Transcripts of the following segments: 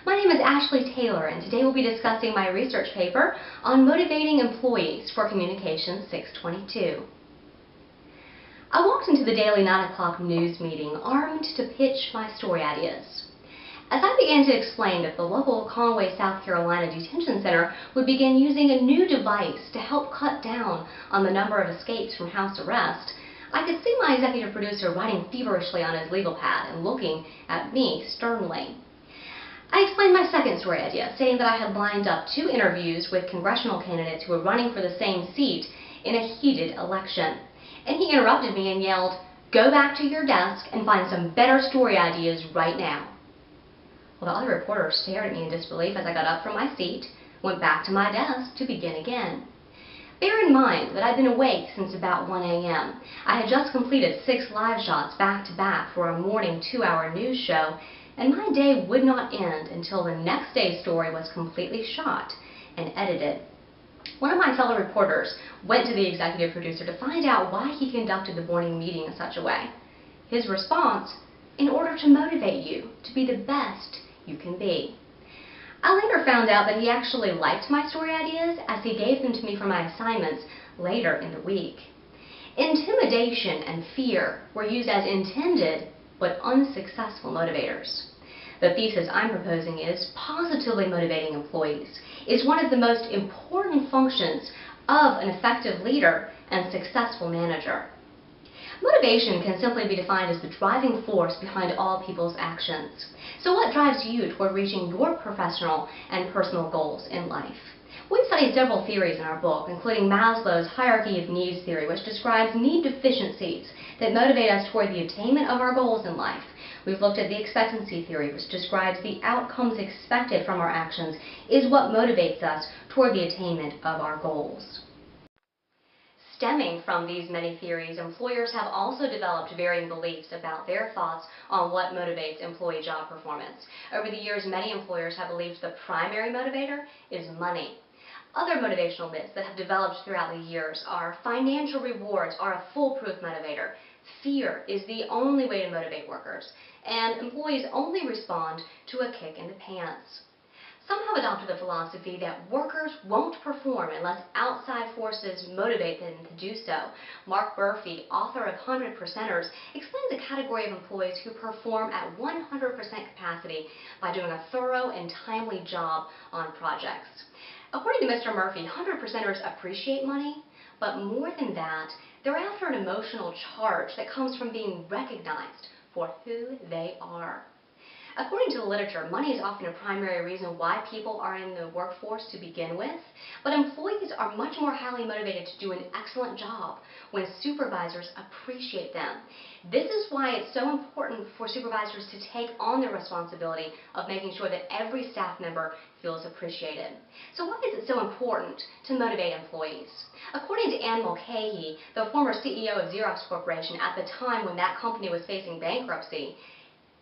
My name is Ashley Taylor, and today we'll be discussing my research paper on motivating employees for Communications 622. I walked into the daily 9 o'clock news meeting armed to pitch my story ideas. As I began to explain that the local Conway, South Carolina detention center would begin using a new device to help cut down on the number of escapes from house arrest, I could see my executive producer writing feverishly on his legal pad and looking at me sternly. I explained my second story idea, saying that I had lined up 2 interviews with congressional candidates who were running for the same seat in a heated election. And he interrupted me and yelled, "Go back to your desk and find some better story ideas right now." Well, the other reporters stared at me in disbelief as I got up from my seat, went back to my desk to begin again. Bear in mind that I'd been awake since about 1 a.m. I had just completed 6 live shots back-to-back for a morning 2-hour news show, and my day would not end until the next day's story was completely shot and edited. One of my fellow reporters went to the executive producer to find out why he conducted the morning meeting in such a way. His response, "In order to motivate you to be the best you can be." I later found out that he actually liked my story ideas as he gave them to me for my assignments later in the week. Intimidation and fear were used as intended but unsuccessful motivators. The thesis I'm proposing is positively motivating employees is one of the most important functions of an effective leader and successful manager. Motivation can simply be defined as the driving force behind all people's actions. So what drives you toward reaching your professional and personal goals in life? We've studied several theories in our book, including Maslow's hierarchy of needs theory, which describes need deficiencies that motivate us toward the attainment of our goals in life. We've looked at the expectancy theory, which describes the outcomes expected from our actions is what motivates us toward the attainment of our goals. Stemming from these many theories, employers have also developed varying beliefs about their thoughts on what motivates employee job performance. Over the years, many employers have believed the primary motivator is money. Other motivational myths that have developed throughout the years are financial rewards are a foolproof motivator, fear is the only way to motivate workers, and employees only respond to a kick in the pants. Some have adopted the philosophy that workers won't perform unless outside forces motivate them to do so. Mark Murphy, author of 100 Percenters, explains a category of employees who perform at 100% capacity by doing a thorough and timely job on projects. According to Mr. Murphy, 100 Percenters appreciate money, but more than that, they're after an emotional charge that comes from being recognized for who they are. According to the literature, money is often a primary reason why people are in the workforce to begin with, but employees are much more highly motivated to do an excellent job when supervisors appreciate them. This is why it's so important for supervisors to take on the responsibility of making sure that every staff member feels appreciated. So why is it so important to motivate employees? According to Ann Mulcahy, the former CEO of Xerox Corporation at the time when that company was facing bankruptcy,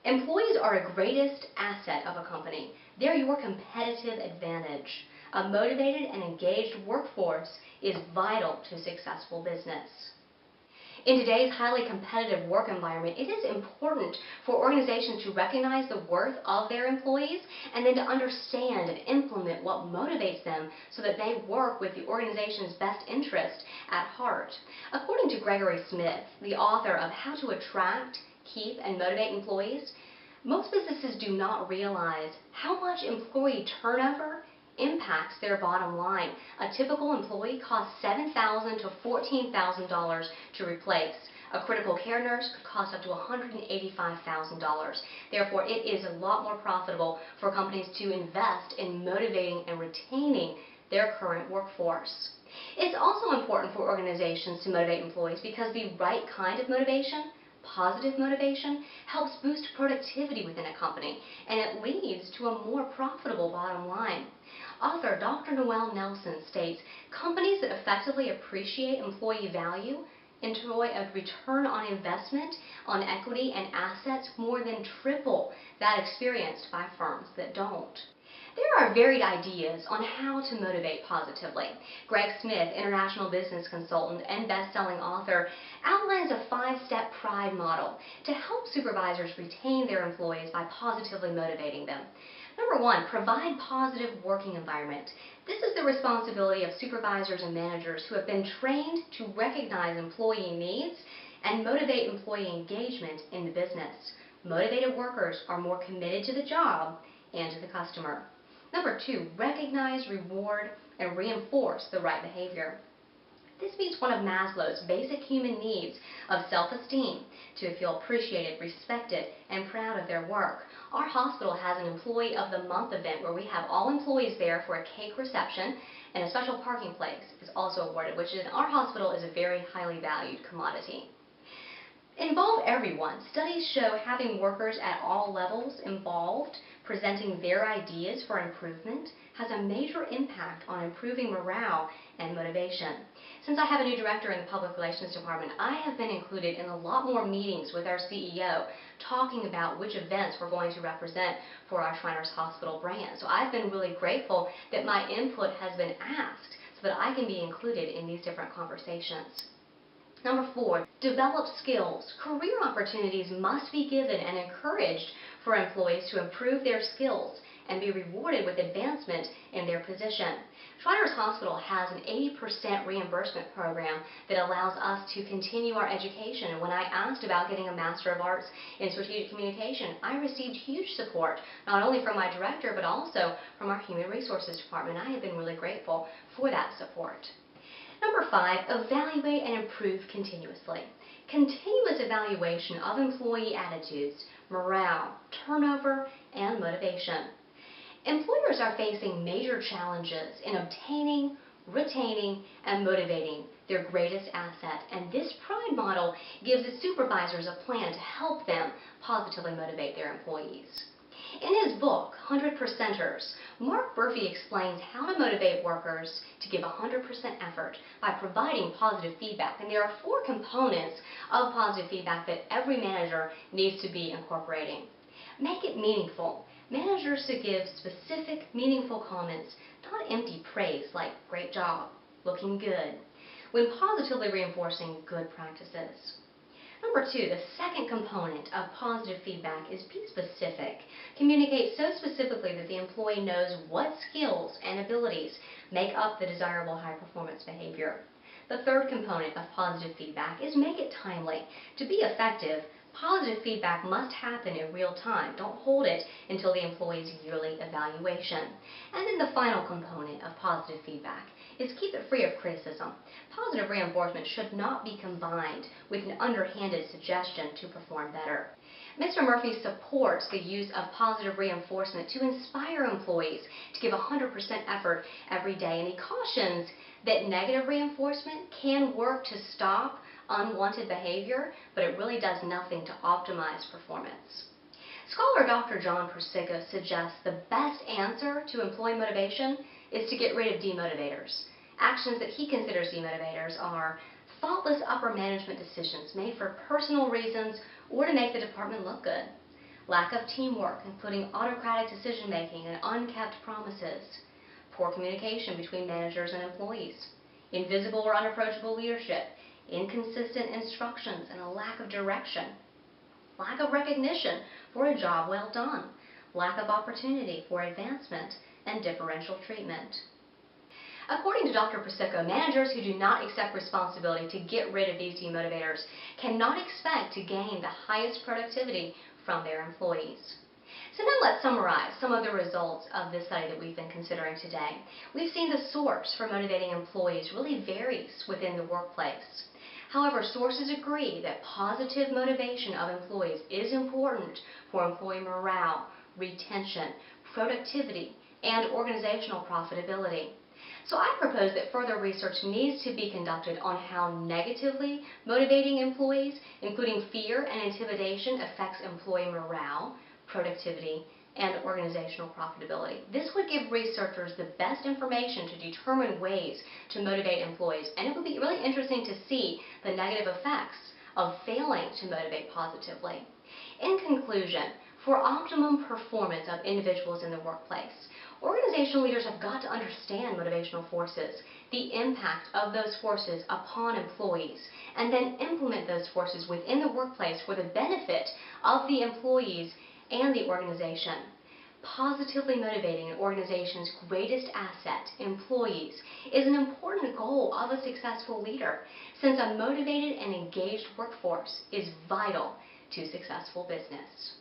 employees are a greatest asset of a company. They're your competitive advantage. A motivated and engaged workforce is vital to successful business. In today's highly competitive work environment, it is important for organizations to recognize the worth of their employees and then to understand and implement what motivates them so that they work with the organization's best interest at heart. According to Gregory Smith, the author of How to Attract, Keep, and Motivate Employees, most businesses do not realize how much employee turnover impacts their bottom line. A typical employee costs $7,000 to $14,000 to replace. A critical care nurse could cost up to $185,000. Therefore, it is a lot more profitable for companies to invest in motivating and retaining their current workforce. It's also important for organizations to motivate employees because the right kind of motivation, positive motivation, helps boost productivity within a company, and it leads to a more profitable bottom line. Author Dr. Noel Nelson states, companies that effectively appreciate employee value enjoy a return on investment on equity and assets more than triple that experienced by firms that don't. There are varied ideas on how to motivate positively. Greg Smith, international business consultant and best-selling author, outlines a 5-step pride model to help supervisors retain their employees by positively motivating them. Number one, provide positive working environment. This is the responsibility of supervisors and managers who have been trained to recognize employee needs and motivate employee engagement in the business. Motivated workers are more committed to the job and to the customer. Number two, recognize, reward, and reinforce the right behavior. This meets one of Maslow's basic human needs of self-esteem, to feel appreciated, respected, and proud of their work. Our hospital has an Employee of the Month event where we have all employees there for a cake reception, and a special parking place is also awarded, which in our hospital is a very highly valued commodity. Involve everyone. Studies show having workers at all levels involved, presenting their ideas for improvement, has a major impact on improving morale and motivation. Since I have a new director in the Public Relations Department, I have been included in a lot more meetings with our CEO talking about which events we're going to represent for our Shriners Hospital brand. So I've been really grateful that my input has been asked so that I can be included in these different conversations. Number four, develop skills. Career opportunities must be given and encouraged for employees to improve their skills and be rewarded with advancement in their position. Shriners Hospital has an 80% reimbursement program that allows us to continue our education. And when I asked about getting a Master of Arts in Strategic Communication, I received huge support, not only from my director, but also from our Human Resources Department. I have been really grateful for that support. Number five, evaluate and improve continuously. Continuous evaluation of employee attitudes, morale, turnover, and motivation. Employers are facing major challenges in obtaining, retaining, and motivating their greatest asset, and this Pride model gives its supervisors a plan to help them positively motivate their employees. In his book, 100 Percenters, Mark Murphy explains how to motivate workers to give 100% effort by providing positive feedback. And there are four components of positive feedback that every manager needs to be incorporating. Make it meaningful. Managers should give specific, meaningful comments, not empty praise like great job, looking good, when positively reinforcing good practices. Number two, the second component of positive feedback is be specific. Communicate so specifically that the employee knows what skills and abilities make up the desirable high-performance behavior. The third component of positive feedback is make it timely. To be effective, positive feedback must happen in real time. Don't hold it until the employee's yearly evaluation. And then the final component of positive feedback is keep it free of criticism. Positive reinforcement should not be combined with an underhanded suggestion to perform better. Mr. Murphy supports the use of positive reinforcement to inspire employees to give 100% effort every day, and he cautions that negative reinforcement can work to stop unwanted behavior, but it really does nothing to optimize performance. Scholar Dr. John Persico suggests the best answer to employee motivation is to get rid of demotivators. Actions that he considers demotivators are thoughtless upper management decisions made for personal reasons or to make the department look good, lack of teamwork, including autocratic decision-making and unkept promises, poor communication between managers and employees, invisible or unapproachable leadership, inconsistent instructions and a lack of direction, lack of recognition for a job well done, lack of opportunity for advancement, and differential treatment. According to Dr. Persico, managers who do not accept responsibility to get rid of these demotivators cannot expect to gain the highest productivity from their employees. So now let's summarize some of the results of this study that we've been considering today. We've seen the source for motivating employees really varies within the workplace. However, sources agree that positive motivation of employees is important for employee morale, retention, productivity, and organizational profitability. So I propose that further research needs to be conducted on how negatively motivating employees, including fear and intimidation, affects employee morale, productivity, and organizational profitability. This would give researchers the best information to determine ways to motivate employees, and it would be really interesting to see the negative effects of failing to motivate positively. In conclusion, for optimum performance of individuals in the workplace, organizational leaders have got to understand motivational forces, the impact of those forces upon employees, and then implement those forces within the workplace for the benefit of the employees and the organization. Positively motivating an organization's greatest asset, employees, is an important goal of a successful leader, since a motivated and engaged workforce is vital to successful business.